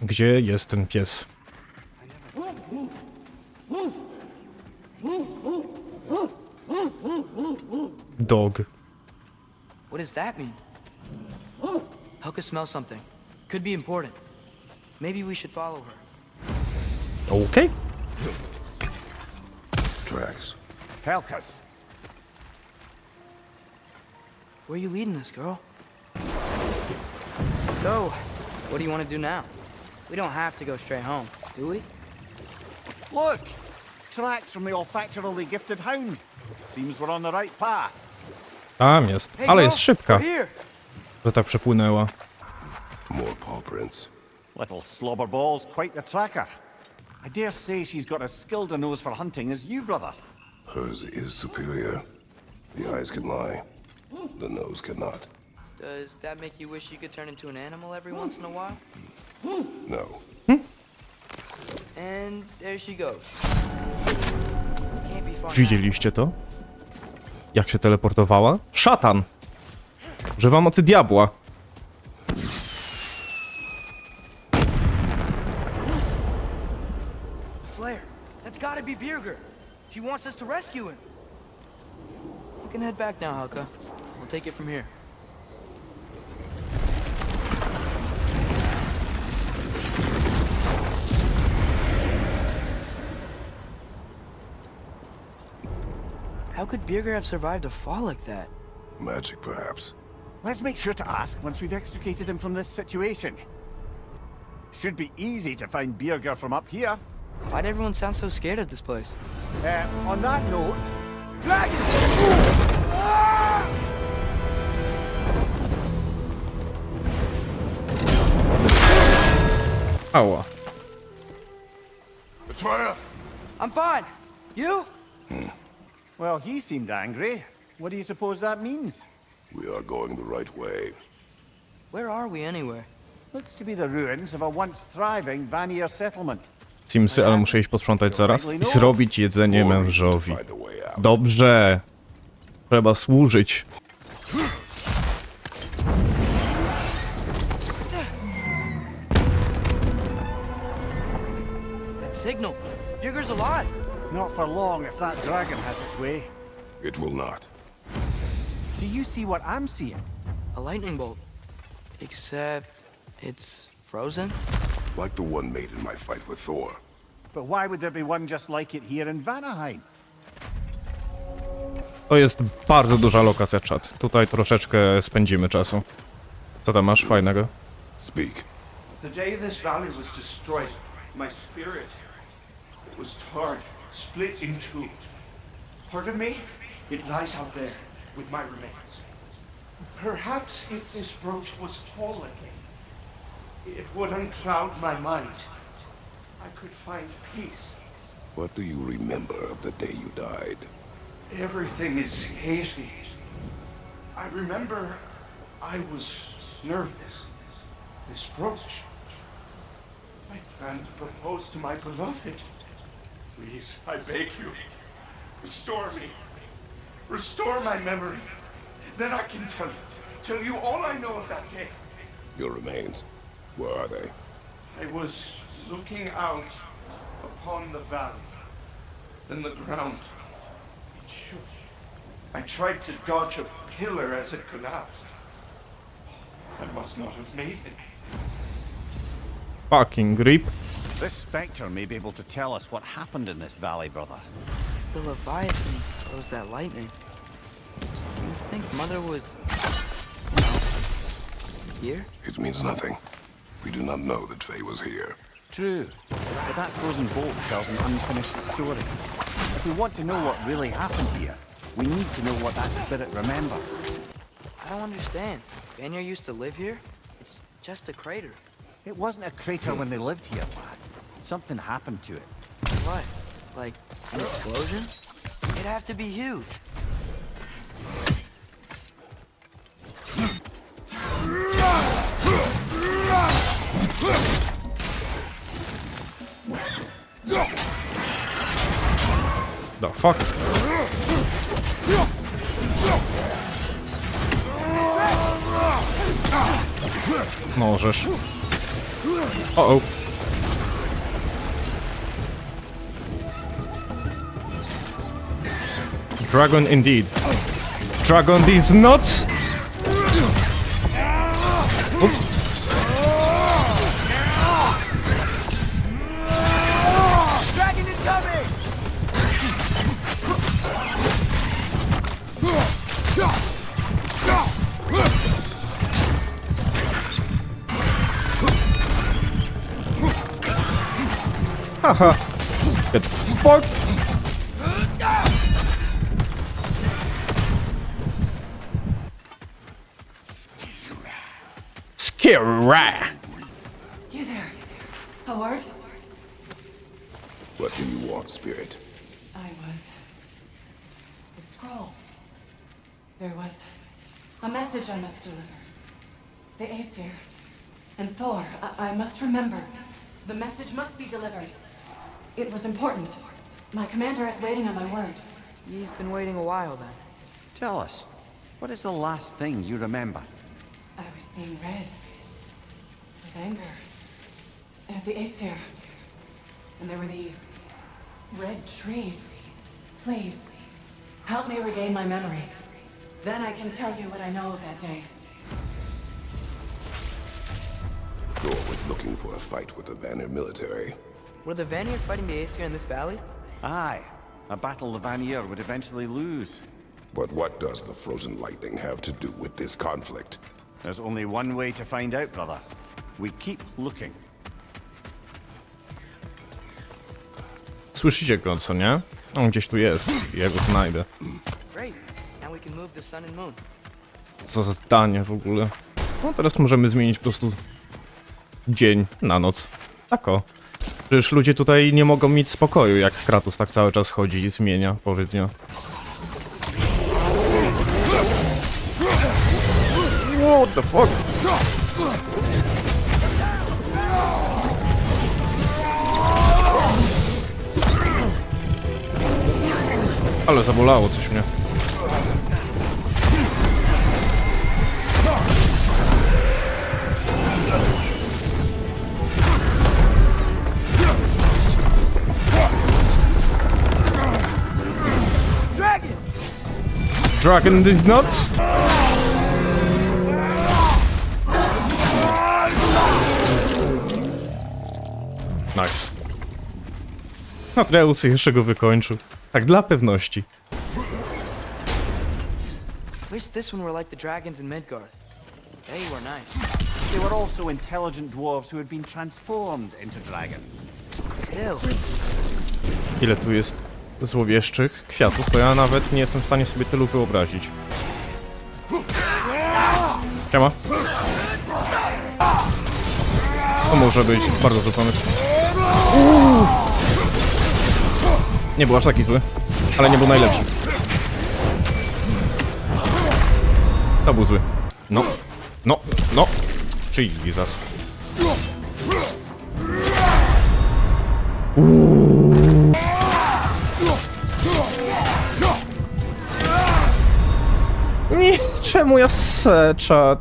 Gdzie jest ten pies? Dog. What does that mean? Helka smells something. Could be important. Maybe we should follow her. Okay. Tracks. Helkas. Where are you leading us, girl? So, what do you want to do now? We don't have to go straight home, do we? Look! Tracks from the olfactorily gifted hound. Seems we're on the right path. Tam jest. Hey, Ale girl, jest szybka, we're here. że tak przepłynęła. More paw prints. Little slobberball's quite the tracker. I dare say she's got as skilled a nose for hunting as you, brother. Hers is superior. The eyes can lie. The nose cannot. Does that make you wish you could turn into an animal every once in a while? No. And there she goes. Can't be far now. Widzieliście to? Jak się teleportowała? Szatan! Używa mocy diabła. Flare, that's gotta be Birger. She wants us to rescue him. We can head back now, Helka. We'll take it from here. How could Birger have survived a fall like that? Magic, perhaps. Let's make sure to ask once we've extricated him from this situation. Should be easy to find Birger from up here. Why'd everyone sound so scared of this place? On that note... Dragon! Ała. Atreus! I'm fine. You? Well, he seemed angry. What do you suppose that means? We are going the right way. Where are we anyway? Looks to be the ruins of a once thriving Vanir settlement. Simsy, ale muszę iść posprzątać zaraz i zrobić jedzenie mężowi. Find a way out. Dobrze. Trzeba służyć. That signal. Birger's alive. Not for long if that dragon has its way. It will not. Do you see what I'm seeing? A lightning bolt. Except it's frozen? Like the one made in my fight with Thor. But why would there be one just like it here in Vanaheim? To jest bardzo duża lokacja, czat. Tutaj troszeczkę spędzimy czasu. Co tam masz fajnego? Speak. The day this valley was destroyed, my spirit was torn, split in two. Part of me, it lies out there with my remains. Perhaps if this brooch was whole again, it would uncloud my mind. I could find peace. What do you remember of the day you died? Everything is hazy. I remember I was nervous. This brooch. I planned to propose to my beloved. Please, I beg you, restore me. Restore my memory. Then I can tell you all I know of that day. Your remains. Where are they? I was looking out upon the valley. Then the ground. It shook. I tried to dodge a pillar as it collapsed. I must not have made it. Fucking grip. This spectre may be able to tell us what happened in this valley, brother. The Leviathan throws that lightning. Do you think Mother was... here? It means nothing. We do not know that Faye was here. True. But that frozen bolt tells an unfinished story. If we want to know what really happened here, we need to know what that spirit remembers. I don't understand. Vanir used to live here? It's just a crater. It wasn't a crater when they lived here, lad. Something happened to it. What? Like an explosion? It'd have to be huge. The fuck? Możesz. O-o. Dragon indeed. Dragon these nuts! Oops. Dragon is coming! Haha. Get fucked. Scary. You there, Howard? What do you want, Spirit? I was... The scroll. There was a message I must deliver. The Aesir and Thor, I must remember. The message must be delivered. It was important. My commander is waiting on my word. He's been waiting a while then. Tell us, what is the last thing you remember? I was seeing red. With anger. At the Aesir. And there were these... red trees. Please, help me regain my memory. Then I can tell you what I know of that day. Thor was looking for a fight with the Vanir military. Were the Vanir fighting the Aesir in this valley? Aye, a battle the Vanir would eventually lose. But what does the frozen lightning have to do with this conflict? There's only one way to find out, brother. We keep looking. Słyszycie go, co nie? On gdzieś tu jest. Ja go znajdę. Great. Now we can move the sun and moon. Co za zdanie w ogóle. No teraz możemy zmienić po prostu dzień na noc. Tak o. Przecież ludzie tutaj nie mogą mieć spokoju, jak Kratos tak cały czas chodzi i zmienia pożytnia. What the fuck? Ale zabolało coś mnie. Dragon! Dragon did not? Nice. Atreus jeszcze go wykończył. Tak dla pewności. Wish this one were like the dragons in Midgard. They were nice. They were also intelligent dwarves who had been transformed into dragons. Still. Ile tu jest złowieszczych kwiatów, to ja nawet nie jestem w stanie sobie tylu wyobrazić. Siema. To może być bardzo zły pomysł. Nie był aż taki zły, ale nie był najlepszy. To był zły. No. No. No. Jesus. Nie, czemu ja czat?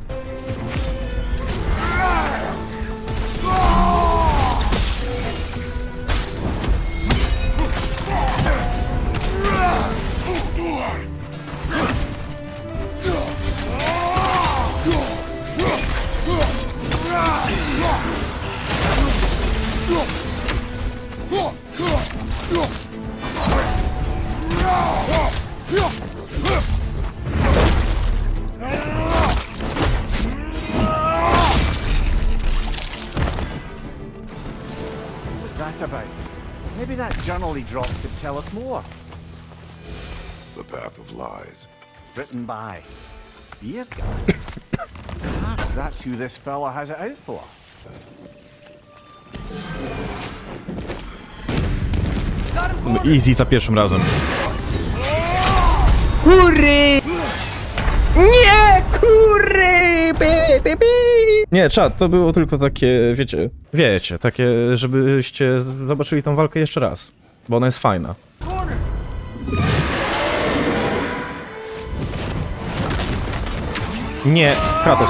What's that about? Maybe that journal he dropped could tell us more. The Path of Lies. Written by Beardguard. Perhaps that's who this fella has it out for. Easy za pierwszym razem. Kury! Nie, kury! Nie, czat, to było tylko takie, wiecie, takie, żebyście zobaczyli tą walkę jeszcze raz, bo ona jest fajna. Nie, Kratos.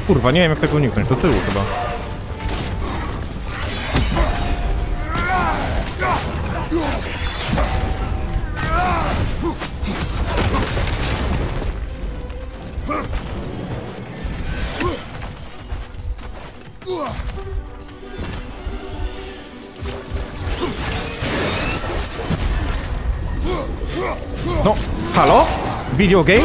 Kurwa, nie wiem jak tego uniknąć, do tyłu chyba. No, halo? Video game?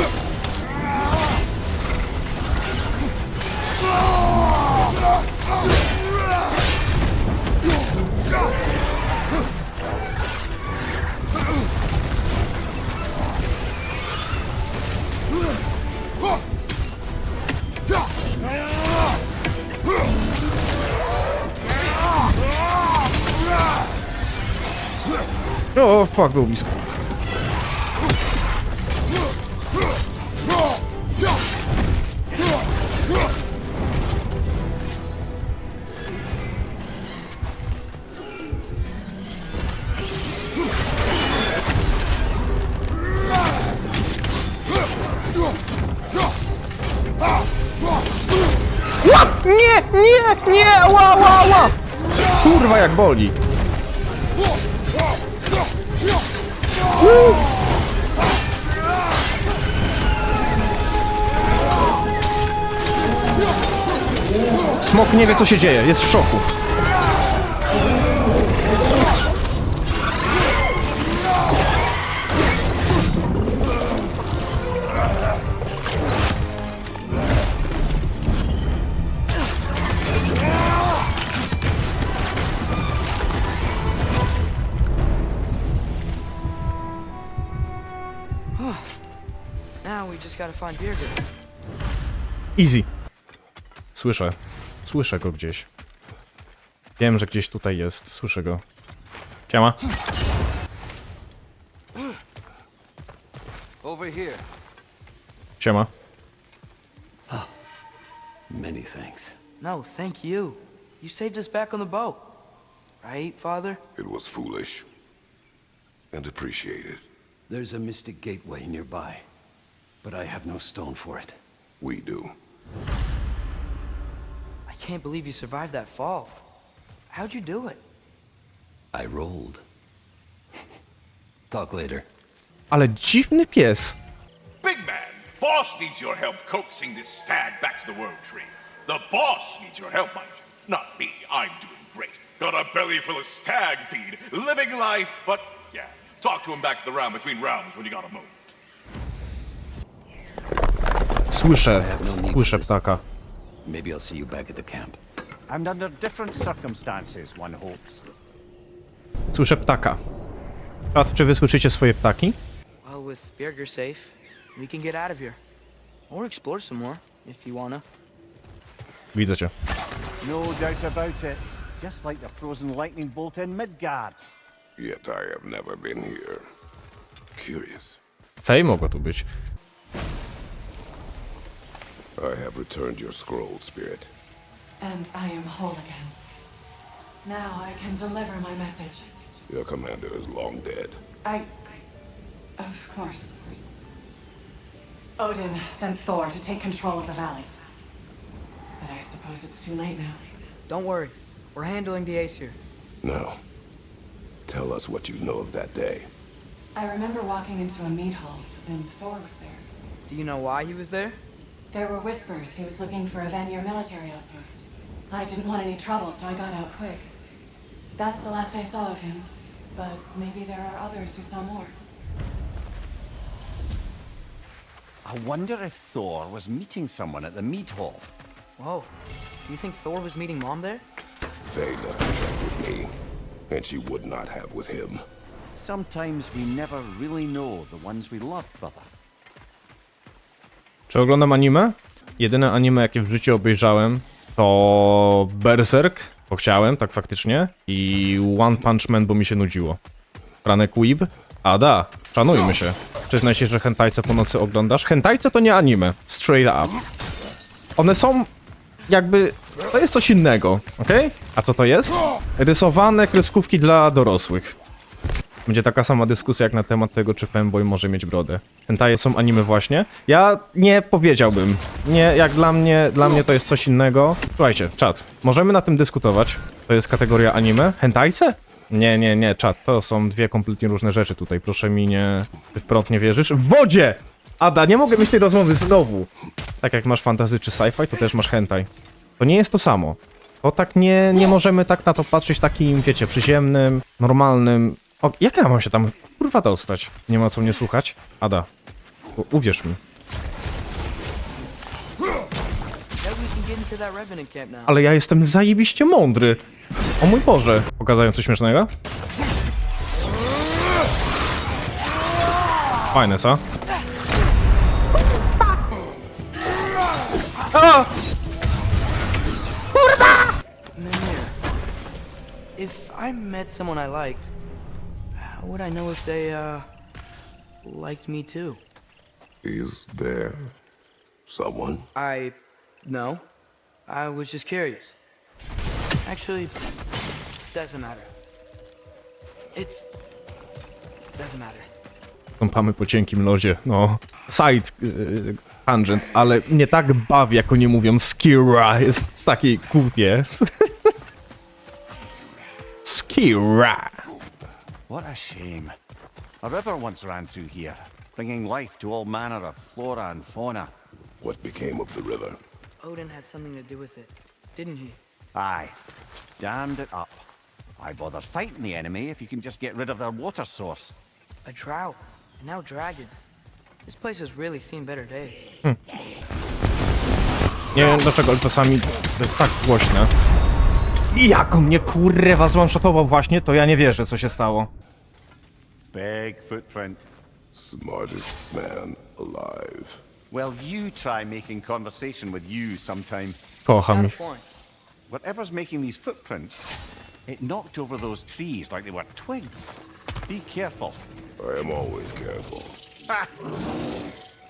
O, fuck, był blisko. Nie, nie, nie, ła, ła, ła! Kurwa, jak boli. Smok nie wie co się dzieje, jest w szoku. Now we just gotta find Birger. Easy. Słyszę. Słyszę go gdzieś. Wiem, że gdzieś tutaj jest. Słyszę go. Siema. Over here. Siema. Many thanks. No, thank you. You saved us back on the boat. Right, Father? It was foolish and appreciated. There's a mystic gateway nearby, but I have no stone for it. We do. I can't believe you survived that fall. How'd you do it? I rolled. Talk later. Ale dziwny pies. Big man, boss needs your help coaxing this stag back to the World Tree. The boss needs your help, mind you. Not me, I'm doing great. Got a belly full of stag feed, living life, but yeah, talk to him back at the round between rounds when you got a moment. Słyszę ptaka. Maybe I'll see you back at the camp. And under different circumstances, one hopes. Słyszę ptaka. A czy wy słyszycie swoje ptaki? Well, with Birger safe, we can get out of here. Or explore some more, if you wanna. Widzę cię. No doubt about it. Just like the frozen lightning bolt in Midgard. Yet I have never been here. Curious. Fej mogło tu być. I have returned your scroll, Spirit. And I am whole again. Now I can deliver my message. Your commander is long dead. Of course. Odin sent Thor to take control of the valley. But I suppose it's too late now. Don't worry, we're handling the Aesir. Now, tell us what you know of that day. I remember walking into a meat hall, and Thor was there. Do you know why he was there? There were whispers he was looking for a Vanir military outpost. I didn't want any trouble, so I got out quick. That's the last I saw of him. But maybe there are others who saw more. I wonder if Thor was meeting someone at the meat hall. Whoa, do you think Thor was meeting Mom there? Faye never checked with me, and she would not have with him. Sometimes we never really know the ones we love, brother. Czy oglądam anime? Jedyne anime jakie w życiu obejrzałem to Berserk, bo chciałem, tak faktycznie, i One Punch Man, bo mi się nudziło. Franek Weeb? Ada, szanujmy się. Przyznaj się, że hentajce po nocy oglądasz. Hentajce to nie anime, straight up. One są jakby... to jest coś innego, okej? A co to jest? Rysowane kreskówki dla dorosłych. Będzie taka sama dyskusja jak na temat tego, czy fanboy może mieć brodę. Hentaje są anime właśnie? Ja nie powiedziałbym. Nie, jak dla mnie to jest coś innego. Słuchajcie, czat, możemy na tym dyskutować. To jest kategoria anime? Hentajce? Nie, czat, to są dwie kompletnie różne rzeczy tutaj. Proszę mi nie... Ty w prąd nie wierzysz? W wodzie! Ada, nie mogę mieć tej rozmowy znowu. Tak jak masz fantasy czy sci-fi, to też masz hentai. To nie jest to samo. To tak nie możemy tak na to patrzeć takim, wiecie, przyziemnym, normalnym... O, jak ja mam się tam, kurwa, dostać? Nie ma co mnie słuchać? Ada, uwierz mi. Ale ja jestem zajebiście mądry. O mój Boże. Pokazują coś śmiesznego? Fajne, co? A! If I met someone I liked, how would I know if they, liked me too? Is there someone? No. I was just curious. Actually, doesn't matter. Doesn't matter. Kąpamy po cienkim lodzie, no. Side tangent, ale mnie tak bawi, jak oni mówią Skira, jest takie głupie. Skira. What a shame. A river once ran through here, bringing life to all manner of flora and fauna. What became of the river? Odin had something to do with it, didn't he? Aye, dammed it up. Why bother fighting the enemy if you can just get rid of their water source? A drought, and now dragons. This place has really seen better days. Nie wiem dlaczego, ale czasami to jest tak głośne. I jak on mnie kurwa zwanshotował właśnie, to ja nie wierzę, co się stało. Big footprint. Smartest man alive. Well, you try making conversation with you sometime. Kocham Not a ich. point. Whatever's making these footprints, it knocked over those trees like they were twigs. Be careful. I am always careful. Ah!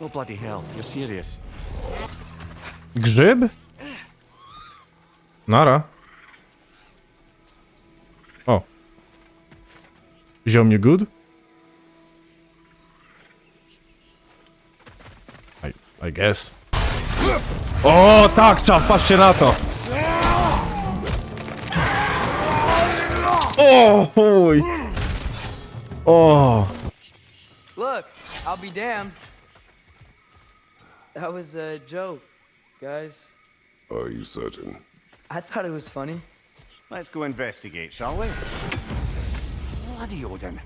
Oh, bloody hell, you're serious. Grzyb? Nara. O. Wziął mnie good? I guess. O, tak, czap, patrzcie na to. O, chuj. O. Look, I'll be damned. That was a joke, guys. Are you certain? I thought it was funny. Let's go investigate, shall we? Bloody Odin.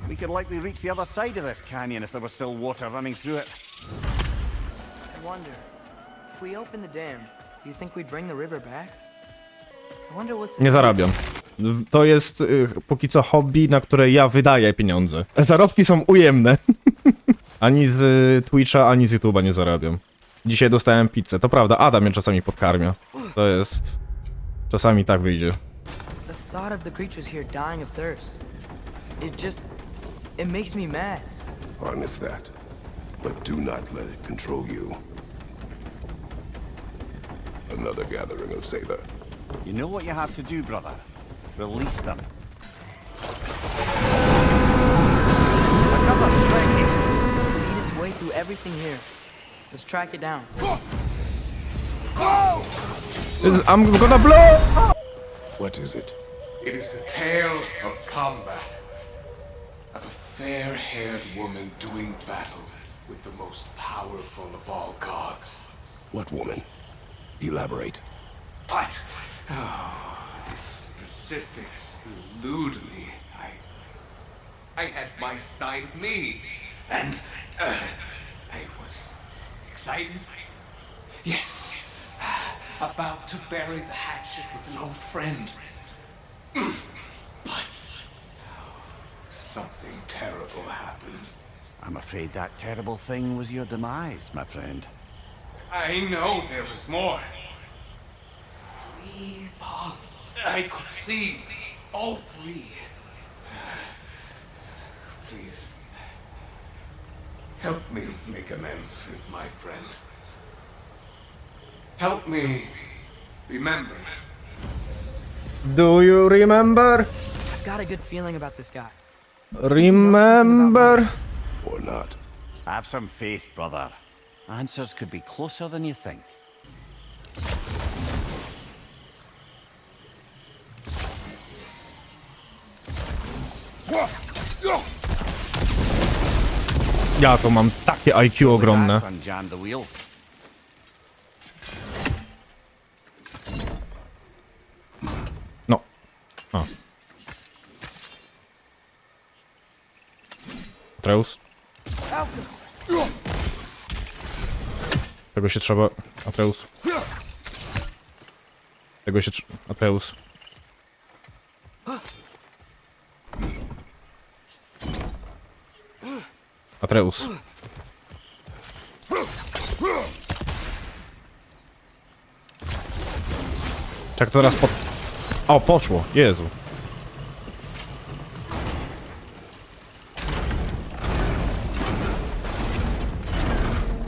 We could likely reach the other side of this canyon if there was still water running through it. I wonder, if we open the dam, do you think we'd bring the river back? I wonder what's... Nie zarabiam. To jest póki co hobby, na które ja wydaję pieniądze. Zarobki są ujemne. Ani z Twitcha, ani z YouTube'a nie zarabiam. Dzisiaj dostałem pizzę. To prawda, Adam mnie czasami podkarmia. To jest... Czasami tak wyjdzie. The thought of the creatures here dying of thirst, it makes me mad. Harness that. But do not let it control you. Another gathering of Sather. You know what you have to do, brother? Release them. The cover is ready. Lead its way through everything here. Let's track it down. I'm gonna blow! What is it? It is a tale of combat. Of a fair-haired woman doing battle with the most powerful of all gods. What woman? Elaborate. But, the specifics elude me. I had my side of me, and I was excited. Yes, about to bury the hatchet with an old friend. But something terrible happened. I'm afraid that terrible thing was your demise, my friend. I know there was more. 3 ponds. I could see all 3. Please, help me make amends with my friend. Help me remember. Do you remember? I've got a good feeling about this guy. Remember? Or not. Have some faith, brother. Answers could be closer than you think. Ja to mam takie IQ ogromne. That's unjammed the wheel. No. A. Atreus. Tego się trzeba... Atreus. Tego się Atreus. Atreus. Tak to raz po... O, poszło. Jezu.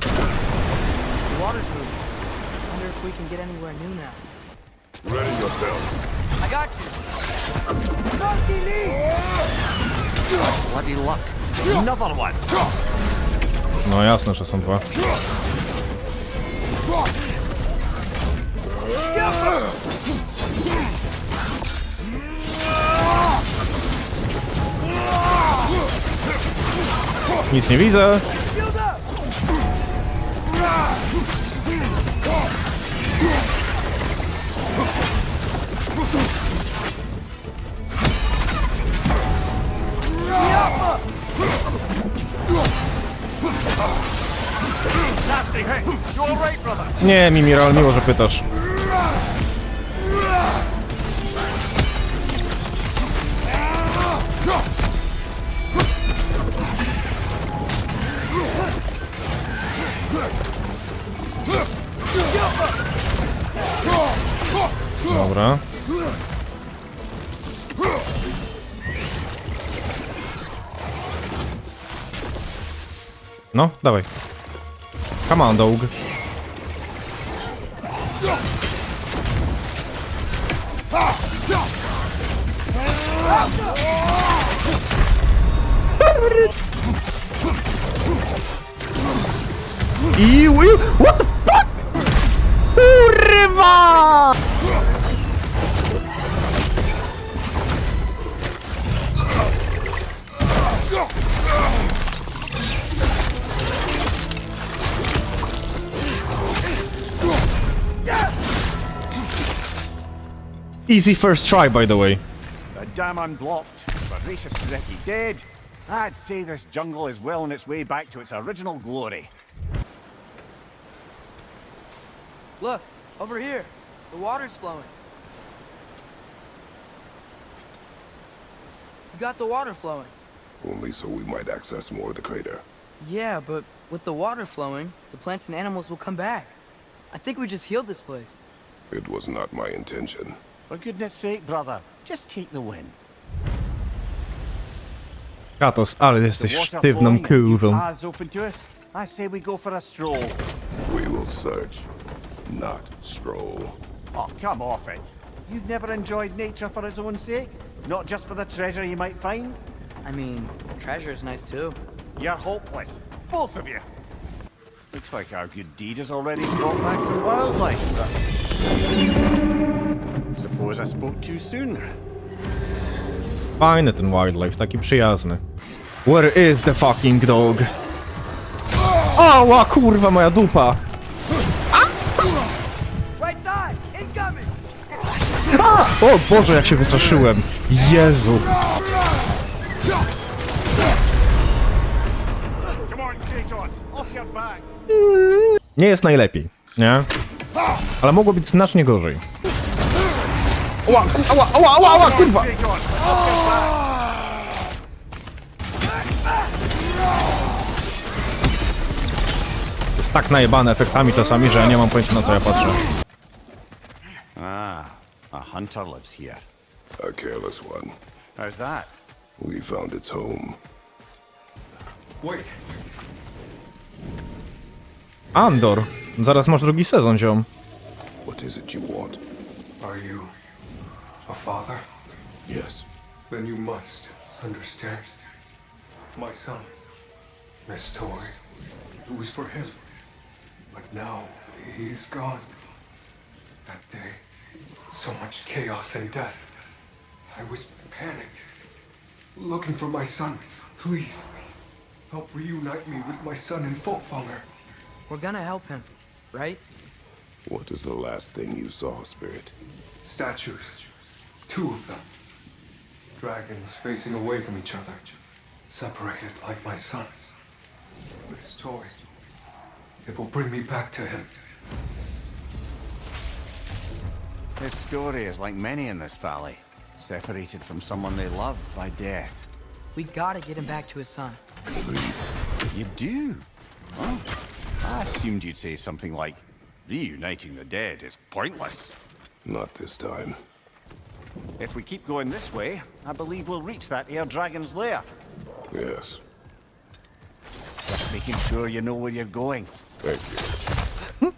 The water's moving. I wonder if we can get anywhere new now. Ready yourselves. I got you. Bloody luck. Another one. No jasne, że są dwa. Nic nie widzę. Nie, Mimiral, miło, że pytasz. Dobra. No, dawaj. Come on, dog. What the fuck? Kurwa! Easy first try, by the way. The dam unblocked. Voracious Ricky dead. I'd say this jungle is well on its way back to its original glory. Look, over here. The water's flowing. You got the water flowing. Only so we might access more of the crater. Yeah, but with the water flowing, the plants and animals will come back. I think we just healed this place. It was not my intention. For goodness sake, brother, just take the win. Kratos, ale The jesteś water sztywną flowing and new kurwą. paths open to us. I say we go for a stroll. We will search, not stroll. Oh, come off it. You've never enjoyed nature for its own sake? Not just for the treasure you might find? I mean, treasure's nice too. You're hopeless. Both of you. Looks like our good deed has already brought back some wildlife. Suppose I spoke too soon. Fajny ten wildlife, taki przyjazny. Where is the fucking dog? Ała, kurwa, moja dupa! Right side! Incoming! O Boże, jak się wystraszyłem! Jezu! Come on, Kratos, off your back. Nie jest najlepiej, nie? Ale mogło być znacznie gorzej. Ała, ała, ała, ała, ała, kurwa! Kratos, off your back. Jest tak najebane efektami czasami, że ja nie mam pojęcia, na co ja patrzę. Ah, a hunter lives here. A careless one. How's that? We found its home. Wait. Andor! Zaraz masz drugi sezon, ziom. What is it you want? Are you a father? Yes. Then you must understand. my son. This toy, it was for him. But now, he's gone. That day, so much chaos and death. I was panicked, looking for my son. Please, help reunite me with my son in Folkvanger. We're gonna help him, right? What is the last thing you saw, Spirit? Statues. 2 of them. Dragons facing away from each other. Separated like my sons. This toy, it will bring me back to him. His story is like many in this valley. Separated from someone they love by death. We gotta get him back to his son. You do? Well, I assumed you'd say something like, reuniting the dead is pointless. Not this time. If we keep going this way, I believe we'll reach that air dragon's lair. Yes. Just making sure you know where you're going. Thank you.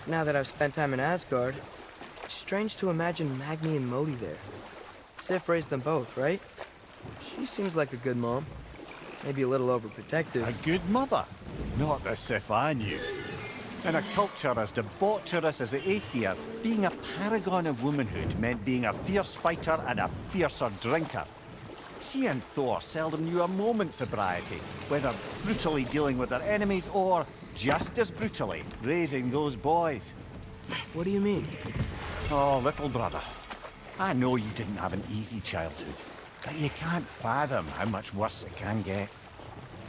Now that I've spent time in Asgard, it's strange to imagine Magni and Modi there. Sif raised them both, right? She seems like a good mom. Maybe a little overprotective. A good mother. Not the Sif I knew. In a culture as debaucherous as the Aesir, being a paragon of womanhood meant being a fierce fighter and a fiercer drinker. She and Thor seldom knew a moment's sobriety, whether brutally dealing with their enemies or, just as brutally, raising those boys. What do you mean? Oh, little brother. I know you didn't have an easy childhood, but you can't fathom how much worse it can get.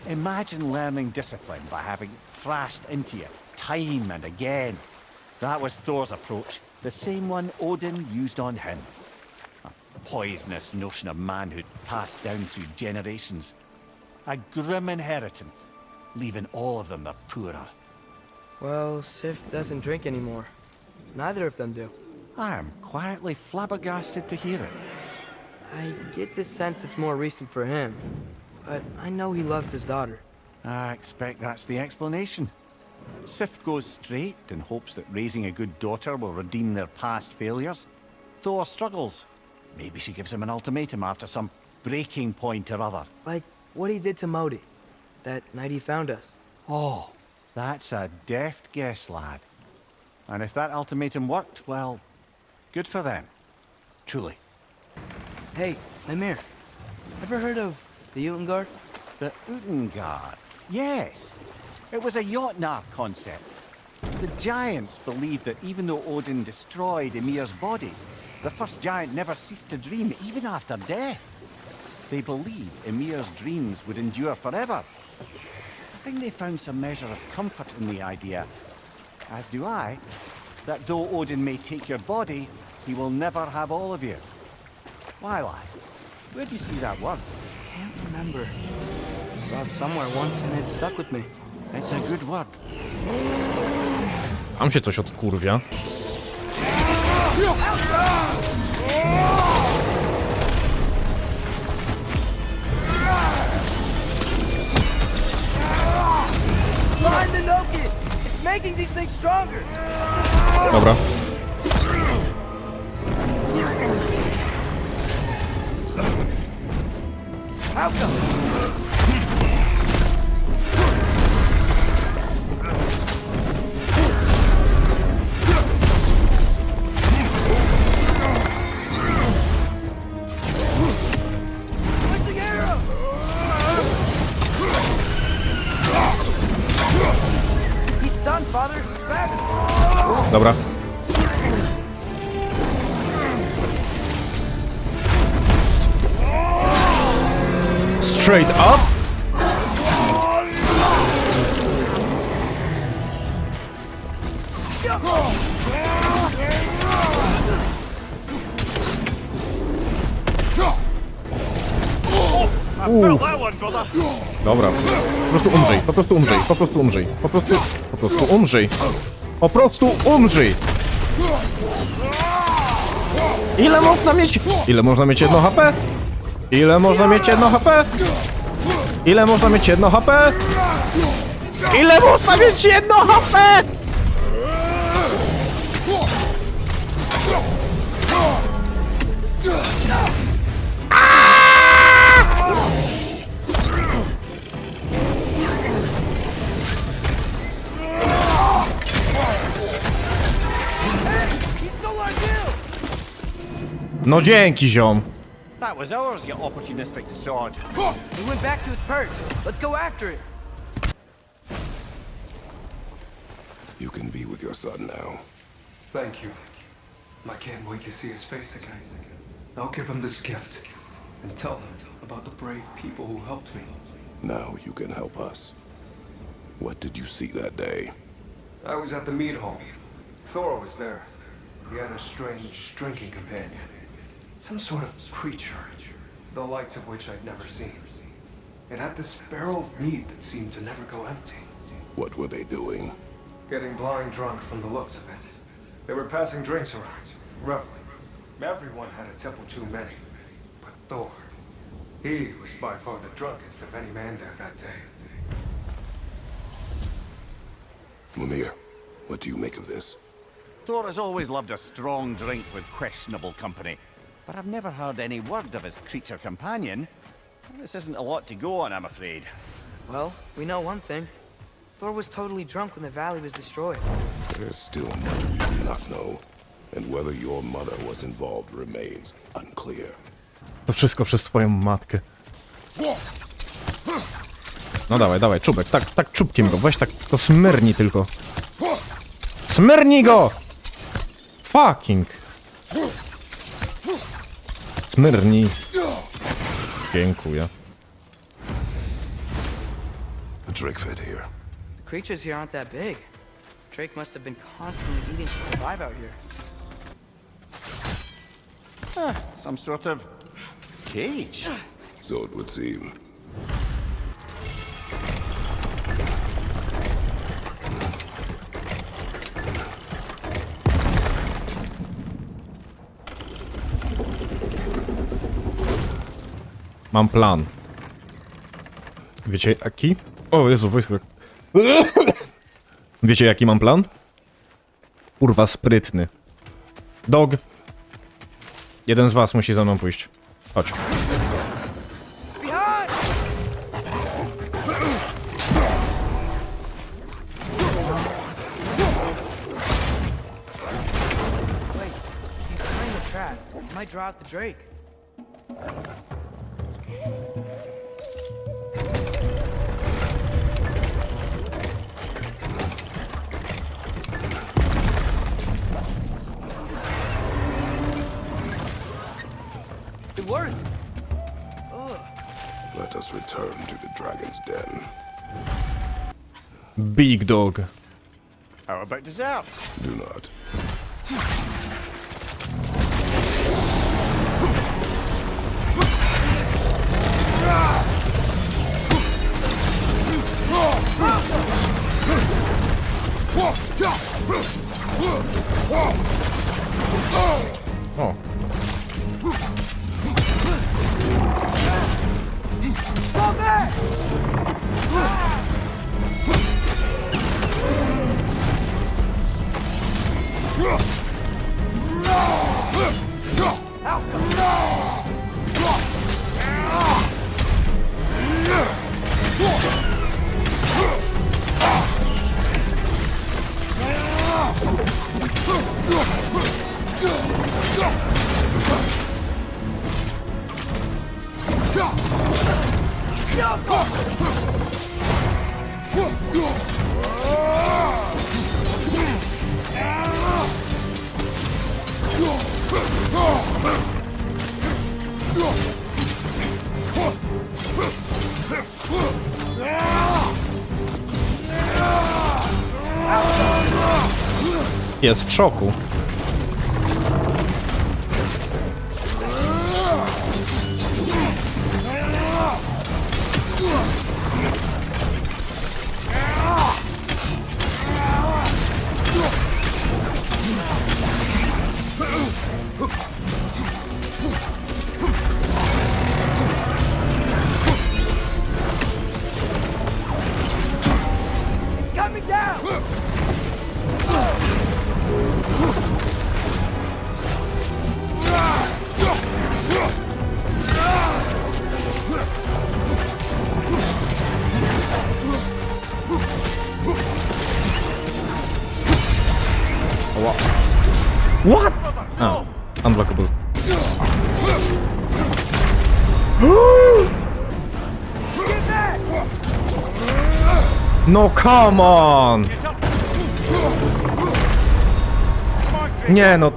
Imagine learning discipline by having it thrashed into you time and again. That was Thor's approach, the same one Odin used on him. A poisonous notion of manhood passed down through generations. A grim inheritance, leaving all of them the poorer. Well, Sif doesn't drink anymore. Neither of them do. I am quietly flabbergasted to hear it. I get the sense it's more recent for him, but I know he loves his daughter. I expect that's the explanation. Sif goes straight and hopes that raising a good daughter will redeem their past failures. Thor struggles. Maybe she gives him an ultimatum after some breaking point or other. Like what he did to Modi, that night he found us. Oh, that's a deft guess, lad. And if that ultimatum worked, well, good for them. Truly. Hey, Mimir, ever heard of the Utengard? The Utengard? Yes. It was a Jotnar concept. The giants believed that even though Odin destroyed Ymir's body, the first giant never ceased to dream, even after death. They believed Ymir's dreams would endure forever. I think they found some measure of comfort in the idea, as do I, that though Odin may take your body, he will never have all of you. Why lie? Where do you see that word? Can't remember. Saw it somewhere once and it stuck with me. It's a good word. Tam się coś odkurwia. Find the Noki! It's making these things stronger! Dobra. How come? Dobra. Straight up. Dobra. Po prostu umrzyj, po prostu umrzyj, po prostu umrzyj, po prostu umrzyj. Po prostu umrzyj! Ile można mieć? Ile można mieć 1 HP? Ile można mieć 1 HP? Ile można mieć 1 HP? Ile można mieć 1 HP? No dzięki, ziom. That was ours, you opportunistic sod. It went back to its perch. Let's go after it. You can be with your son now. Thank you. I can't wait to see his face again. I'll give him this gift and tell him about the brave people who helped me. Now you can help us. What did you see that day? I was at the mead hall. Thor was there. He had a strange drinking companion. Some sort of creature, the likes of which I'd never seen. It had this barrel of mead that seemed to never go empty. What were they doing? Getting blind drunk from the looks of it. They were passing drinks around, reveling. Everyone had a tipple too many. But Thor, he was by far the drunkest of any man there that day. Mimir, what do you make of this? Thor has always loved a strong drink with questionable company. But I've never heard any word of his creature companion. This isn't a lot to go on, I'm afraid. Well, we know one thing. Thor was totally drunk when the valley was destroyed. There's still much we do not know. And whether your mother was involved remains unclear. To wszystko przez twoją matkę. No dawaj, dawaj, czubek, tak czubkiem go, weź tak, to smyrnij tylko. Smyrnij go! Fucking. Smyrnij. Dziękuję. The Drake fed here. The creatures here aren't that big. Drake must have been constantly eating to survive out here. Some sort of cage. So it would seem. Mam plan. Wiecie jaki? O Jezu, wojsko. Wiecie jaki mam plan? Kurwa sprytny. Dog. Jeden z was musi za mną pójść. Chodź. Behind! Wait, he's trying to trap. He might draw out the Drake. It worked! Let us return to the dragon's den. Big dog. How about dessert? Do not. O. Jest w szoku. Coming down! What? Oh, unblockable. No come on! Nie no.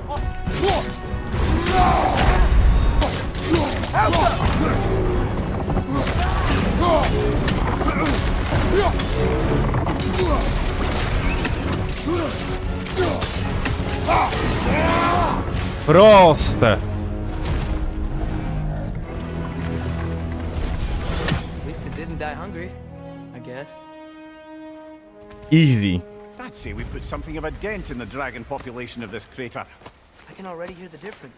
Proste. At least it didn't die hungry, I guess. Easy. I'd say we put something of a dent in the dragon population of this crater. I can already hear the difference.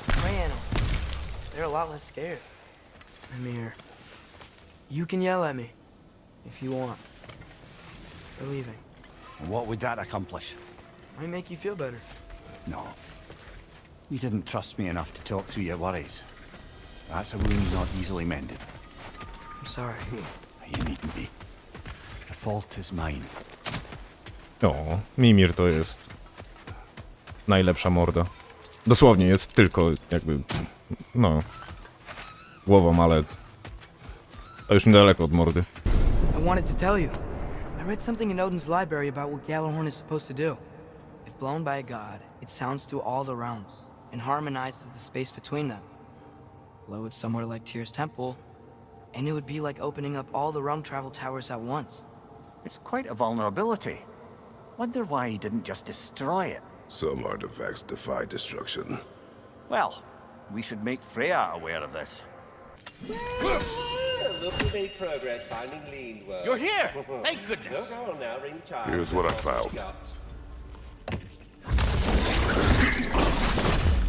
Prey animals, they're a lot less scared. Mimir, you can yell at me if you want. For leaving. What would that accomplish? Might make you feel better. No. You didn't trust me enough to talk through your worries. That's a wound not easily mended. I'm sorry. You needn't be. The fault is mine. O, Mimir to jest najlepsza morda. Dosłownie jest tylko jakby, no, głową, ale to już niedaleko od mordy. I wanted to tell you. I read something in Odin's library about what Gjallarhorn is supposed to do. If blown by a god, it sounds through all the realms and harmonizes the space between them. Blow it somewhere like Tyr's temple, and it would be like opening up all the realm travel towers at once. It's quite a vulnerability. Wonder why he didn't just destroy it. Some artifacts defy destruction. Well, we should make Freya aware of this. Look, we made progress finding lean work. You're here! Thank goodness! Go on now, ring the child. Here's what I found.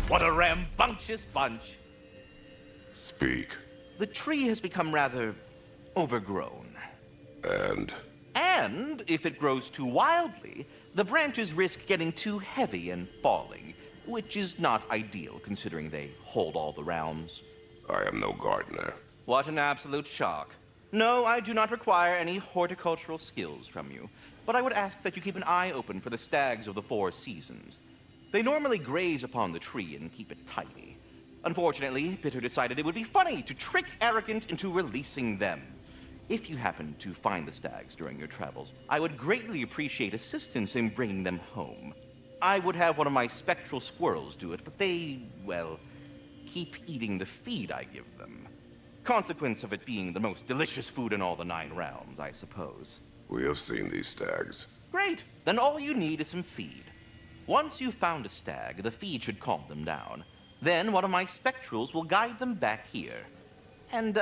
What a rambunctious bunch. Speak. The tree has become rather overgrown. And if it grows too wildly, the branches risk getting too heavy and falling, which is not ideal considering they hold all the realms. I am no gardener. What an absolute shock. No, I do not require any horticultural skills from you, but I would ask that you keep an eye open for the stags of the 4 seasons. They normally graze upon the tree and keep it tidy. Unfortunately, Bitter decided it would be funny to trick Arrogant into releasing them. If you happen to find the stags during your travels, I would greatly appreciate assistance in bringing them home. I would have one of my spectral squirrels do it, but they, well, keep eating the feed I give them. Consequence of it being the most delicious food in all the 9 realms, I suppose. We have seen these stags. Great! Then all you need is some feed. Once you've found a stag, the feed should calm them down. Then one of my spectrals will guide them back here. And,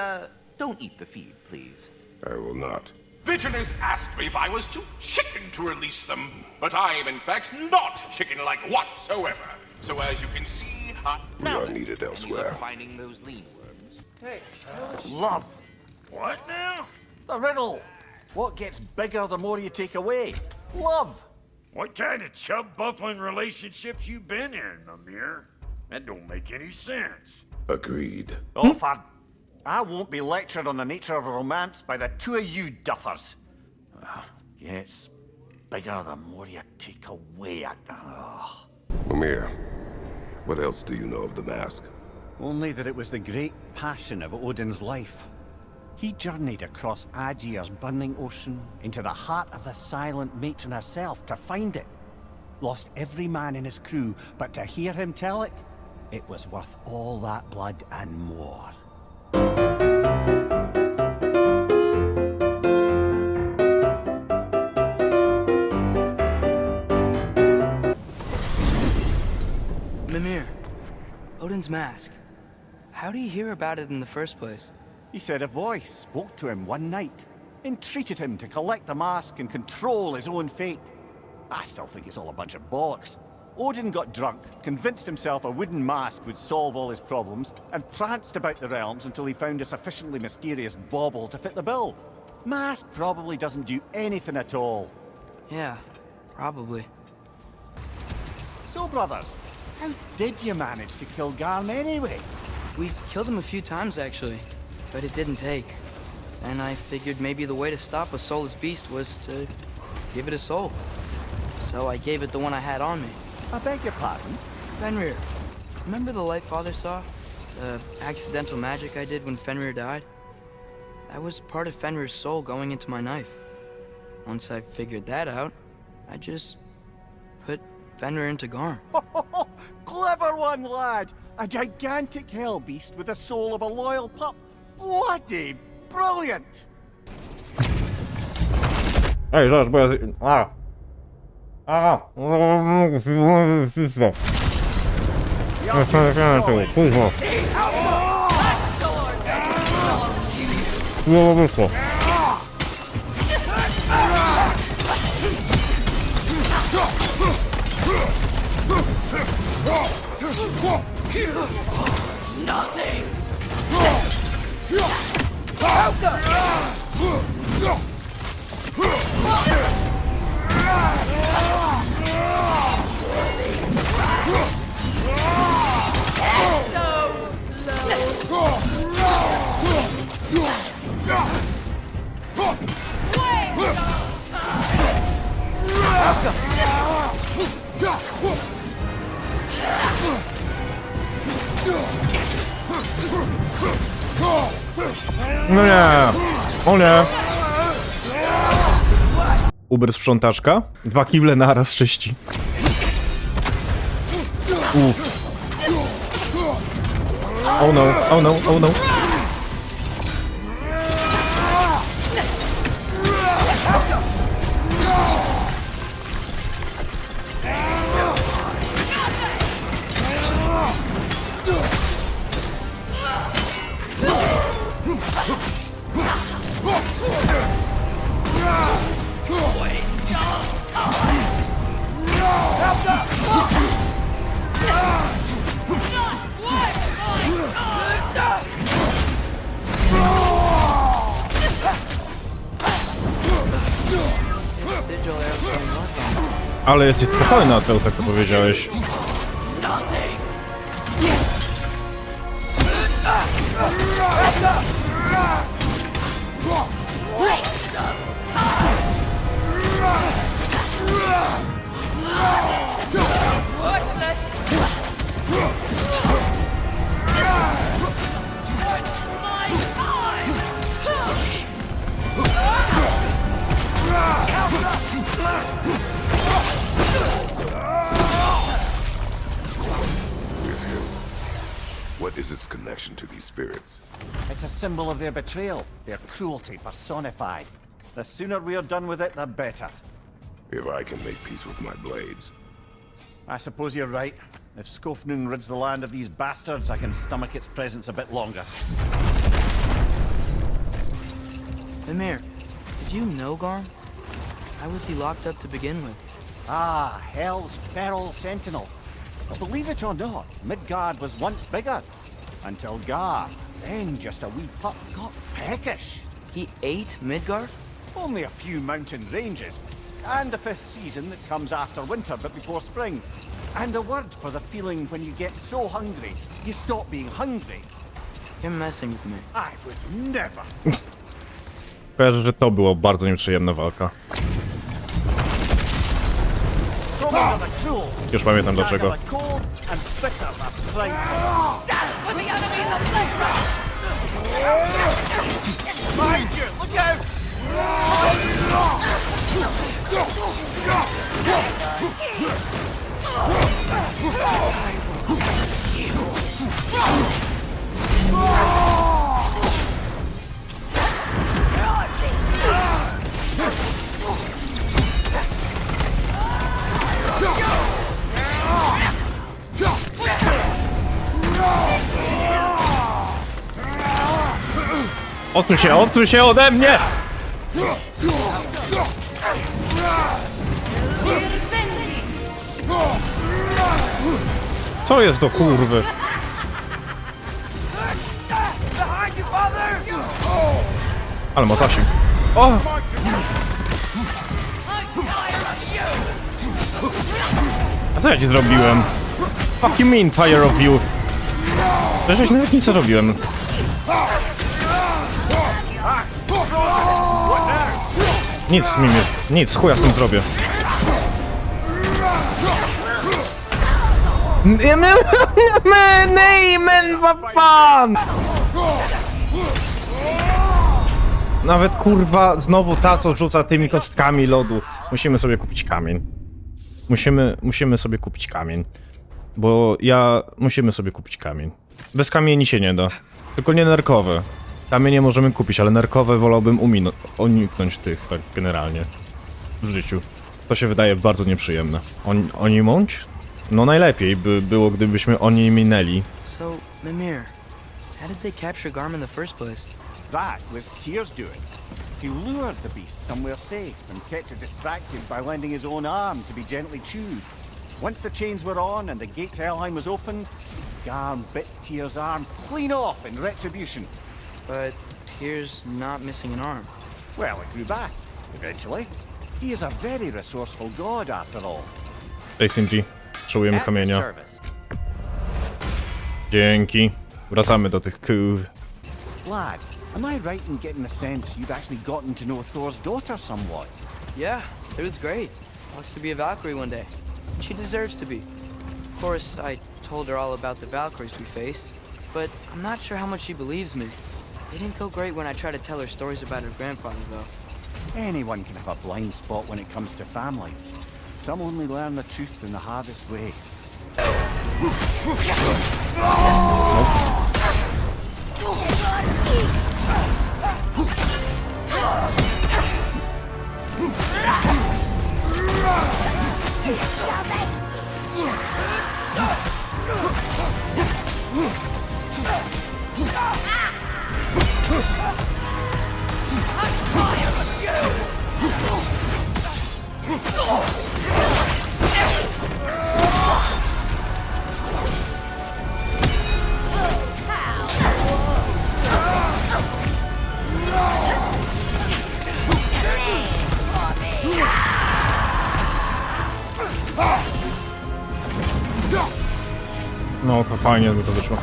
don't eat the feed, please. I will not. Vigilance asked me if I was too chicken to release them, but I am in fact not chicken-like whatsoever. So as you can see, We are needed elsewhere. Finding those lean worms. Hey, love. What now? The riddle. What gets bigger the more you take away? Love. What kind of chub-buffling relationships you been in, Mimir? That don't make any sense. Agreed. Oh, fun. I won't be lectured on the nature of romance by the 2 of you duffers. Gets bigger the more you take away. Mimir, what else do you know of the mask? Only that it was the great passion of Odin's life. He journeyed across Aegir's burning ocean into the heart of the silent matron herself to find it. Lost every man in his crew, but to hear him tell it, it was worth all that blood and more. Mimir, Odin's mask. How do you hear about it in the first place? He said a voice spoke to him one night, entreated him to collect the mask and control his own fate. I still think it's all a bunch of bollocks. Odin got drunk, convinced himself a wooden mask would solve all his problems, and pranced about the realms until he found a sufficiently mysterious bauble to fit the bill. Mask probably doesn't do anything at all. Yeah, probably. So, brothers, how did you manage to kill Garm anyway? We killed him a few times, actually, but it didn't take. And I figured maybe the way to stop a soulless beast was to give it a soul. So I gave it the one I had on me. I beg your pardon? Fenrir, Remember the light Father saw? The accidental magic I did when Fenrir died? That was part of Fenrir's soul going into my knife. Once I figured that out, I just put Fenrir into Garm. Clever one, lad! A gigantic hell beast with the soul of a loyal pup. Bloody brilliant! Ej, zaraz, bo ja... Kurwa. Nie wyszło. Nothing! No nie! O nie! Uber sprzątaczka? 2 kible naraz czyści. Oh no, oh no, oh no. Ale jesteś spokojny, na to tak to powiedziałeś. What is its connection to these spirits? It's a symbol of their betrayal, their cruelty personified. The sooner we are done with it, the better. If I can make peace with my blades. I suppose you're right. If Skofnung rids the land of these bastards, I can stomach its presence a bit longer. Mimir, did you know Garm? How was he locked up to begin with? Ah, Hell's feral sentinel. Well, believe it or not, Midgard was once bigger. Until Gar, then just a wee pup, got peckish. He ate Midgard? Only a few mountain ranges. And the 5th season that comes after winter but before spring. And a word for the feeling when you get so hungry, you stop being hungry. You're messing with me. I would never. Kojarzę, że to było bardzo nieprzyjemna walka. Już pamiętam dlaczego. Odsuń się ode mnie! Co jest do kurwy? Ale motasi. O! A co ja ci zrobiłem? Fuck you mean, tire of you? Przecież nawet nic nie zrobiłem. Nic, Mimir. Nic, chuja z tym zrobię. Neyman, vad fan! Nawet kurwa, znowu ta, co rzuca tymi kostkami lodu. Musimy sobie kupić kamień. Musimy sobie kupić kamień. Bo musimy sobie kupić kamień. Bez kamieni się nie da. Tylko nie nerkowe. Kamienie możemy kupić, ale nerkowe wolałbym uniknąć tych, tak generalnie. W życiu. To się wydaje bardzo nieprzyjemne. Oni mąć? No najlepiej by było, gdybyśmy oni minęli. So, Mimir, how did they capture Garm in the first place? That was Tyr's doing. He lured the beast somewhere safe and kept it distracted by lending his own arm to be gently chewed. Once the chains were on and the gate to Helheim was opened, Garm bit Tyr's arm clean off in retribution. But Tyr's not missing an arm. Well, it grew back, eventually. He is a very resourceful god, after all. Cześć, Sinji. Potrzebujemy kamienia. Dzięki. Wracamy do tych kół. Lad, am I right in getting the sense you've actually gotten to know Thor's daughter somewhat? Yeah, dude's great. Wants to be a Valkyrie one day. She deserves to be. Of course, I told her all about the Valkyries we faced, but I'm not sure how much she believes me. It didn't go great when I tried to tell her stories about her grandfather, though. Anyone can have a blind spot when it comes to family. Some only learn the truth in the hardest way. No, to fajnie by to wyszło.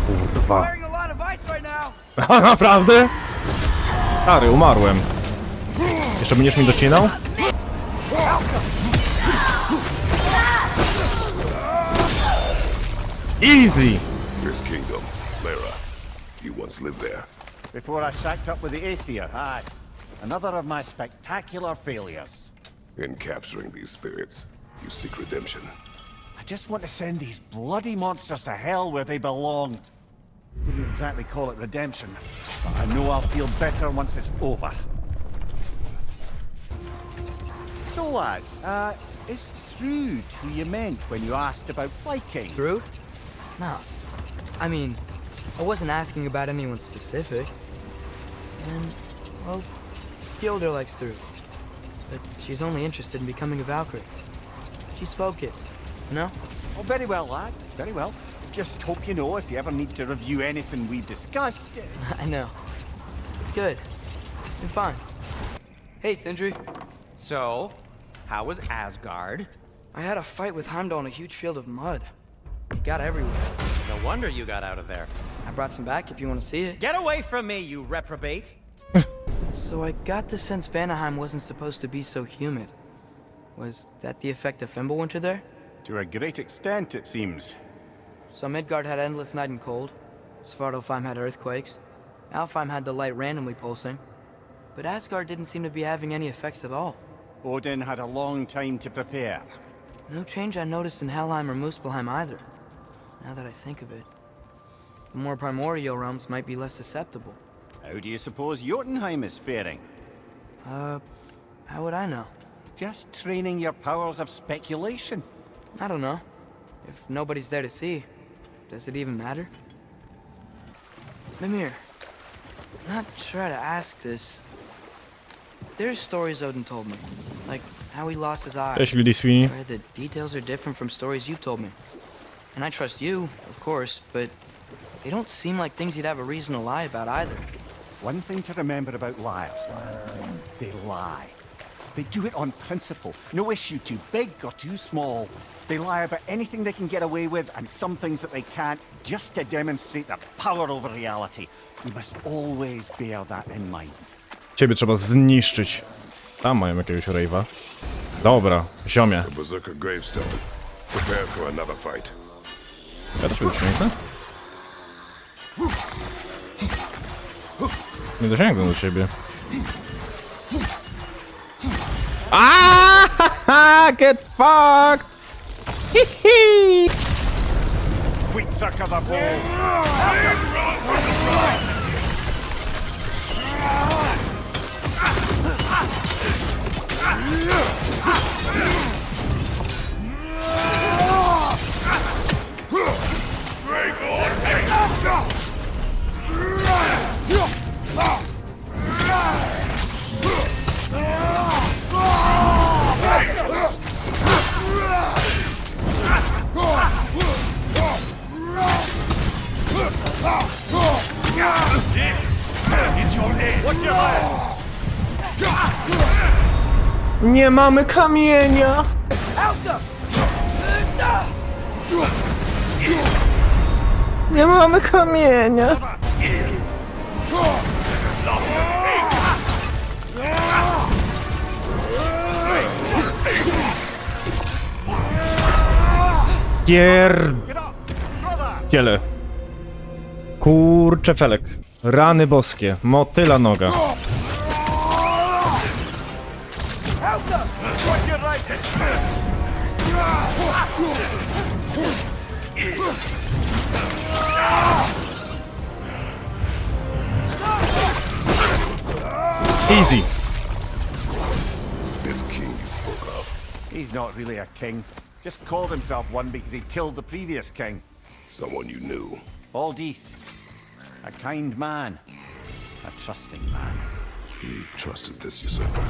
Kurwa. A, naprawdę? Stary, umarłem. Jeszcze będziesz mi docinał? Easy! Here's Kingdom, Lara. You once lived there. Before I shacked up with the Aesir, aye. Another of my spectacular failures. In capturing these spirits, you seek redemption. I just want to send these bloody monsters to hell where they belong. Wouldn't exactly call it redemption, but I know I'll feel better once it's over. So, lad, is Trude who you meant when you asked about Viking? Trude? No. I mean, I wasn't asking about anyone specific. And, well, Skilder likes Trude. But she's only interested in becoming a Valkyrie. She's focused, you know? Oh, very well, lad. Very well. Just hope you know if you ever need to review anything we've discussed. I know. It's good. Been fine. Hey, Sindri. So, how was Asgard? I had a fight with Heimdall in a huge field of mud. It got everywhere. No wonder you got out of there. I brought some back if you want to see it. Get away from me, you reprobate! So I got the sense Vanaheimu wasn't supposed to be so humid. Was that the effect of Fimbulwinter there? To a great extent, it seems. So Midgard had endless night and cold. Svartalfheim had earthquakes. Alfheim had the light randomly pulsing. But Asgard didn't seem to be having any effects at all. Odin had a long time to prepare. No change I noticed in Helheim or Muspelheim either, now that I think of it. The more primordial realms might be less susceptible. How do you suppose Jotunheim is faring? How would I know? Just training your powers of speculation. I don't know. If nobody's there to see, does it even matter? Mimir, I'm not sure how to ask this. There's stories Odin told me, like how he lost his eye, Cześć, ludzie świni. where the details are different from stories you've told me. And I trust you, of course, but they don't seem like things you'd have a reason to lie about either. One thing to remember about liars, lad. They lie. They do it on principle. No issue too big or too small. They lie about anything they can get away with and some things that they can't, just to demonstrate their power over reality. You must always bear that in mind. Ciebie trzeba zniszczyć. Tam mają jakiegoś rave'a. Dobra, ziomie. The Berserker gravestone. Prepare for another fight. Ja też bym śmiechnę? Nie dosięgłem do ciebie. Aaaa! Get fucked! Hihi! Quick, sucker the ball! Nie mamy kamienia! Nie mamy kamienia! Pierdziele. Kurcze felek. Rany boskie. Motyla noga. Easy. This king you spoke of. He's not really a king. Just called himself one because he killed the previous king. Someone you knew. Aldis. A kind man. A trusting man. He trusted this usurper.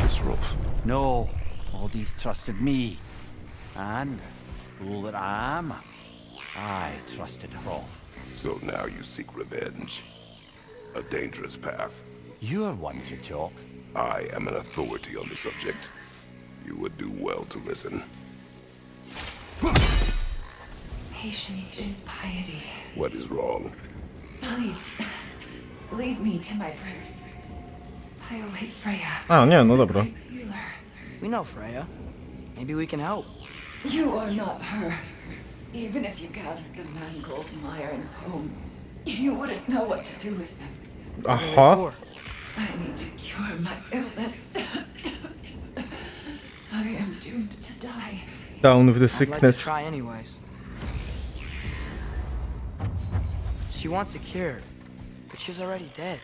This Rolf. No. Aldis trusted me. And, fool that I am, I trusted Rolf. So now you seek revenge. A dangerous path. You're one to talk. I am an authority on the subject. You would do well to listen. Patience is piety. What is wrong? Please, leave me to my prayers. I await Freya. A, nie, no dobra. We know Freya. Maybe we can help. You are not her. Even if you gathered the mangold, mire, and poem, you wouldn't know what to do with them. Aha. I need to cure my illness. I am doomed to die. Down with the I'd like to sickness. try anyways. She wants a cure, but she's already dead.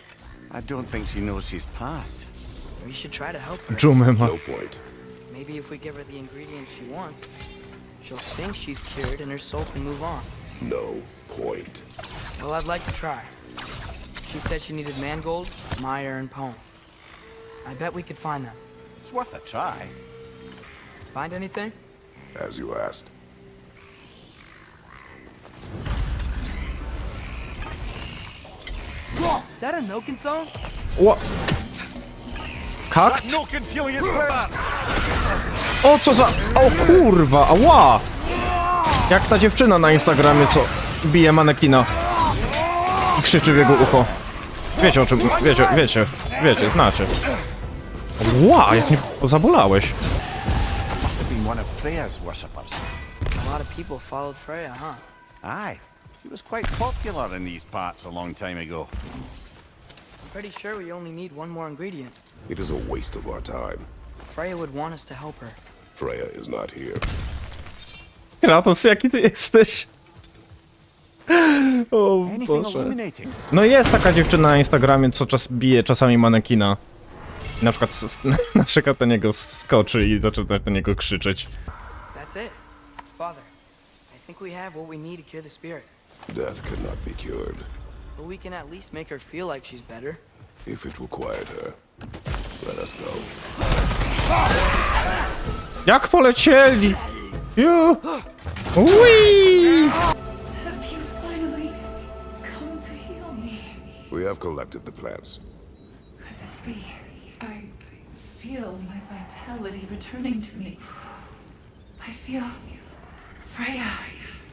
I don't think she knows she's passed. We should try to help her. Dżumema. No point. Maybe if we give her the ingredients she wants, she'll think she's cured and her soul can move on. No point. Well, I'd like to try. She said she needed mangold, mire, and poem. I bet we could find them. It's worth a try. Find anything? As you asked. Is that a milking song? Ła... Kakt? Milking feeling is better. O, co za... O kurwa, ała! Jak ta dziewczyna na Instagramie, co bije manekina i krzyczy w jego ucho. Wiecie o czym... Wiecie, znacie. Ła, jak mnie zabolałeś. Been one of Freya's worshippers. A lot of people followed Freya, huh? Aye. She was quite popular in these parts a long time ago. I'm pretty sure we only need one more ingredient. It is a waste of our time. Freya would want us to help her. Freya is not here. Kratos, jaki ty jesteś? O Boże. No jest taka dziewczyna na Instagramie, co czas bije czasami manekina. I na przykład na przykład na niego skoczy i zaczyna na niego krzyczeć. That's it. Father, I think we have what we need to cure the spirit. Death cannot be cured. But we can at least make her feel like she's better. If it will quiet her, let us go. Jak polecieli! Ju! Ui! Have you finally come to heal me? We have collected the plants. Could this be? I feel my vitality returning to me. I feel Freya.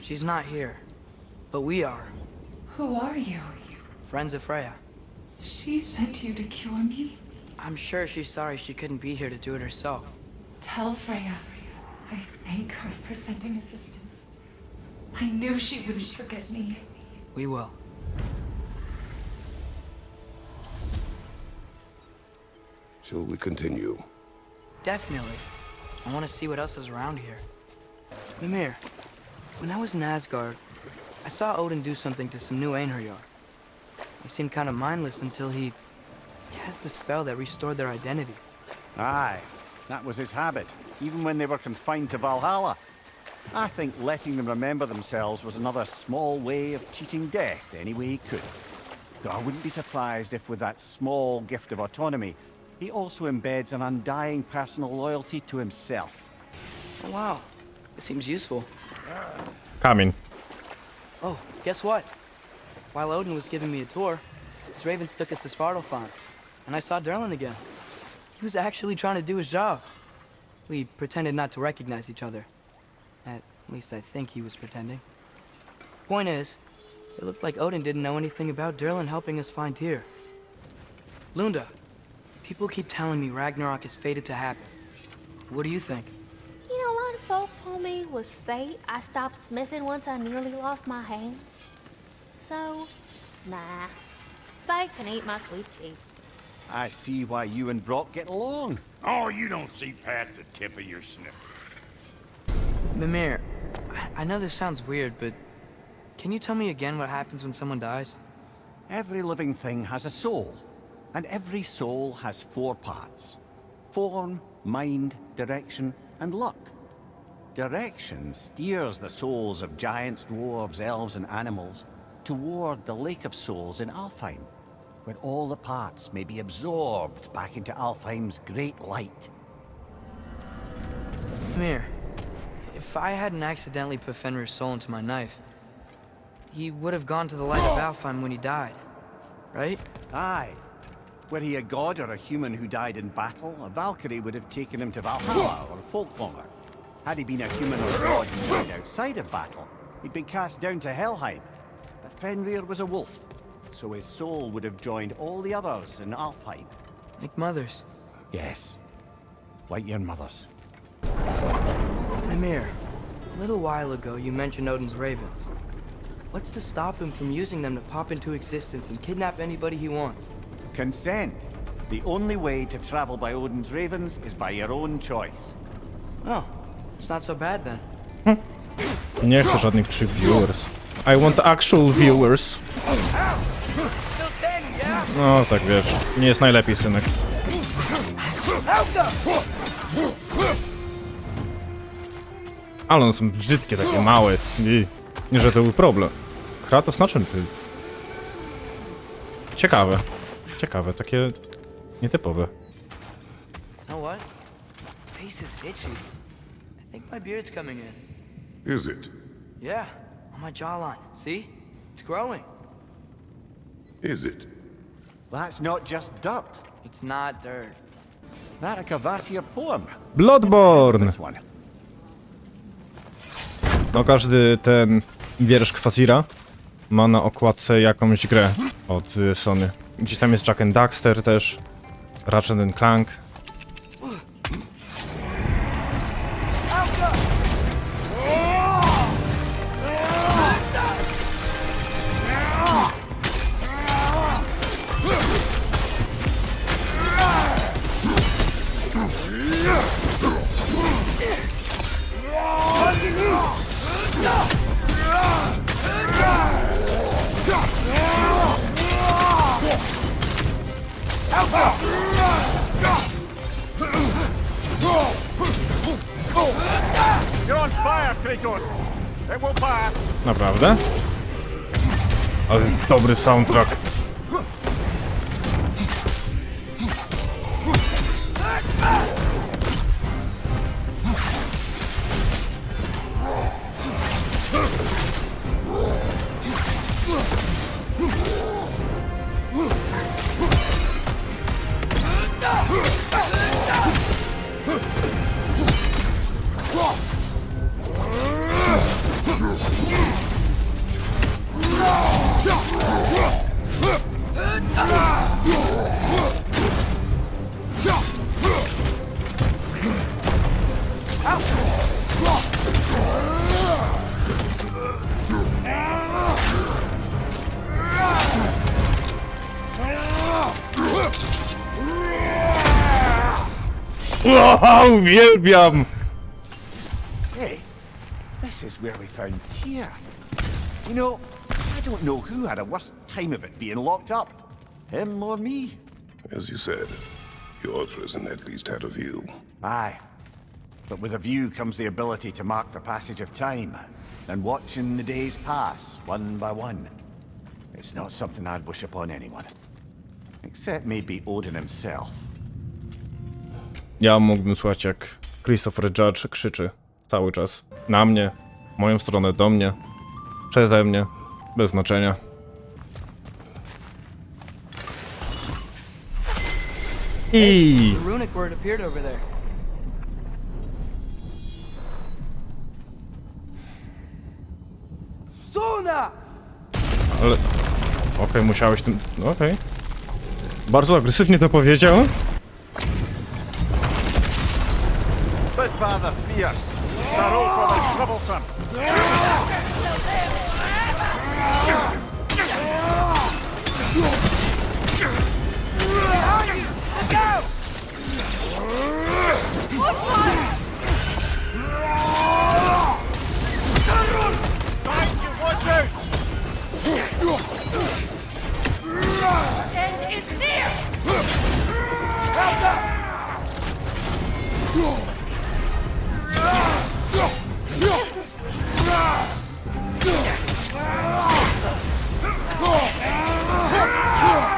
She's not here, but we are. Who are you? Friends of Freya. She sent you to cure me? I'm sure she's sorry she couldn't be here to do it herself. Tell Freya I thank her for sending assistance. I knew she wouldn't forget me. We will. Shall we continue? Definitely. I want to see what else is around here. Mimir, when I was in Asgard, I saw Odin do something to some new Einherjar. They seemed kind of mindless until he cast a spell that restored their identity. Aye, that was his habit, even when they were confined to Valhalla. I think letting them remember themselves was another small way of cheating death any way he could. Though I wouldn't be surprised if with that small gift of autonomy, he also embeds an undying personal loyalty to himself. Oh wow, this seems useful. Kamień. Oh, guess what? While Odin was giving me a tour, his ravens took us to Svartalfheim, and I saw Durlin again. He was actually trying to do his job. We pretended not to recognize each other. At least I think he was pretending. Point is, it looked like Odin didn't know anything about Durlin helping us find Tyr. Lunda, people keep telling me Ragnarok is fated to happen. What do you think? You know, a lot of folk told me it was fate. I stopped smithing once I nearly lost my hand. So, nah. Fate can eat my sweet cheeks. I see why you and Brock get along. Oh, you don't see past the tip of your sniffer. Mimir, I know this sounds weird, but can you tell me again what happens when someone dies? Every living thing has a soul, and every soul has 4 parts. Form, mind, direction, and luck. Direction steers the souls of giants, dwarves, elves, and animals toward the Lake of Souls in Alfheim, where all the parts may be absorbed back into Alfheim's great light. Mimir, if I hadn't accidentally put Fenrir's soul into my knife, he would have gone to the light of Alfheim when he died, right? Aye. Were he a god or a human who died in battle, a Valkyrie would have taken him to Valhalla or Folkvanger. Had he been a human or a god who died outside of battle, he'd been cast down to Helheim. But Fenrir was a wolf, so his soul would have joined all the others in Alfheim. Like mothers. Yes. Like your mothers. Mimir, a little while ago you mentioned Odin's ravens. What's to stop him from using them to pop into existence and kidnap anybody he wants? Consent. The only way to travel by Odin's ravens is by your own choice. Oh, it's not so bad then. Nie chcę żadnych true viewers. I want actual viewers. No tak wiesz, nie jest najlepiej, synek. Ale one są brzydkie, takie małe. I nie, że to był problem. Kratos na czym ty? Ciekawe. Ciekawe, takie nietypowe. You know what? Face is itchy. I think my beard's coming in. Is it? Yeah, on my jawline. See? It's growing. Is it? That's not just dirt. It's not dirt. That a Kvasir poem. Bloodborne! This one. No każdy ten wiersz Kvasira ma na okładce jakąś grę od Sony. Gdzieś tam jest Jak and Daxter też, Ratchet and Clank. You're on fire, Kratos. It will pass. Naprawdę? Ale dobry soundtrack. Uwielbiam! Hey, this is where we found Tyr. You know, I don't know who had a worse time of it being locked up. Him or me? As you said, your prison at least had a view. Aye. But with a view comes the ability to mark the passage of time, and watching the days pass, one by one. It's not something I'd wish upon anyone. Except maybe Odin himself. Ja mógłbym słuchać, jak Christopher Judge krzyczy cały czas. Na mnie, w moją stronę, do mnie, przeze mnie, bez znaczenia. I The runic word appeared over there. Suna! Ale... Okej, musiałeś tym... Okej. Bardzo agresywnie to powiedział. Father fierce, sorrow for the troublesome. Watch out! And it's near!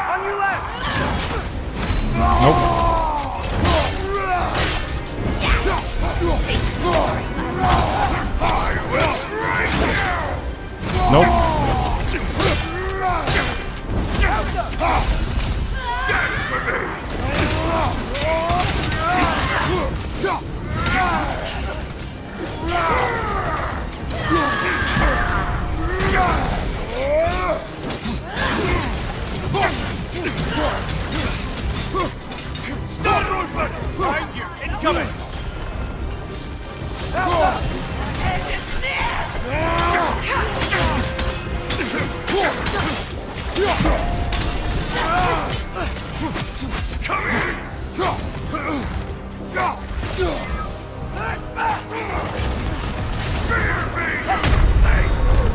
On your left! Nope. Nope. Behind you! Incoming!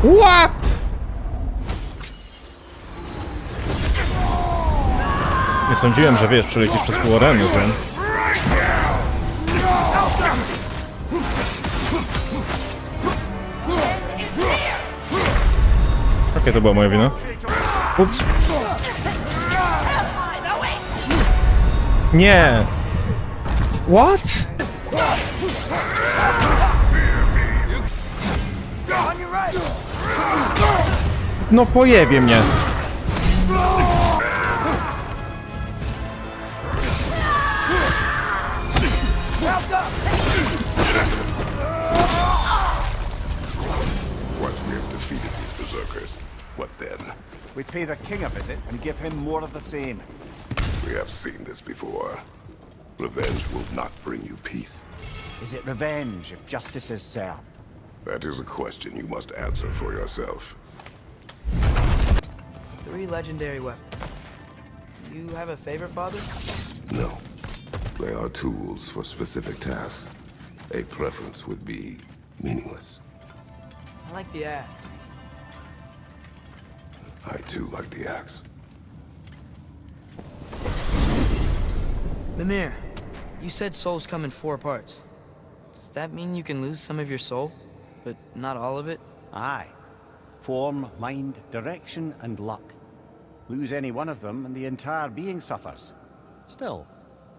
What? Nie sądziłem, że wiesz, przelecisz przez pół areny, Zen. Jakie to była moja wina? Ups. Nie! What? No pojebie mnie. Once we have defeated these berserkers, what then? We pay the king a visit and give him more of the same. We have seen this before. Revenge will not bring you peace. Is it revenge if justice is served? That is a question you must answer for yourself. 3 legendary weapons. You have a favorite, Father? No. They are tools for specific tasks. A preference would be meaningless. I like the axe. I too like the axe. Mimir, you said souls come in 4 parts. Does that mean you can lose some of your soul, but not all of it? Aye. Form, mind, direction, and luck. Lose any one of them and the entire being suffers. Still,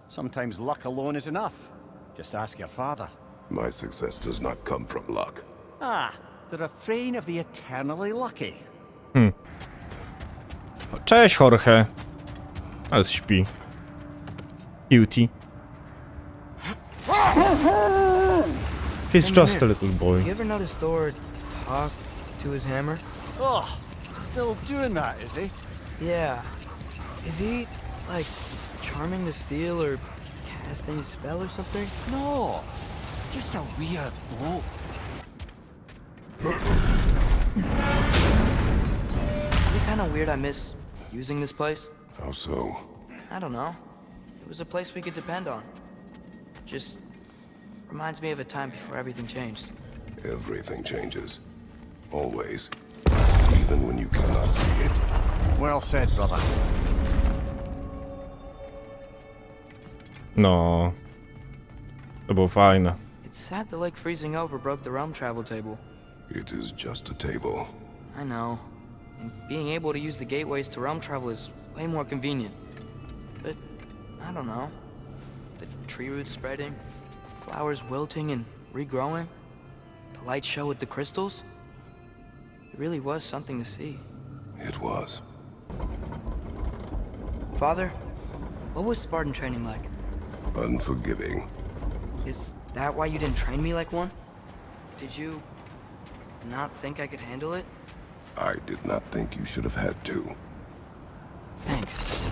sometimes luck alone is enough. Just ask your father. My success does not come from luck. Ah, the refrain of the eternally lucky. Cześć, Jorge. Ale śpi. Cutie. He's just a little boy. You ever notice Thor talk to his hammer? Oh, still doing that, is he? Yeah. Is he, like, charming the steel or casting a spell or something? No, just a weird bloke. Is it kind of weird I miss using this place? How so? I don't know. It was a place we could depend on. Just reminds me of a time before everything changed. Everything changes. Always. Even when you cannot see it. Well said, brother. No. To było fajne. It's sad the lake freezing over broke the realm travel table. It is just a table. I know. And being able to use the gateways to realm travel is way more convenient. But, I don't know. The tree roots spreading, flowers wilting and regrowing, the light show with the crystals. It really was something to see. It was. Father, what was Spartan training like? Unforgiving. Is that why you didn't train me like one? Did you not think I could handle it? I did not think you should have had to. Thanks.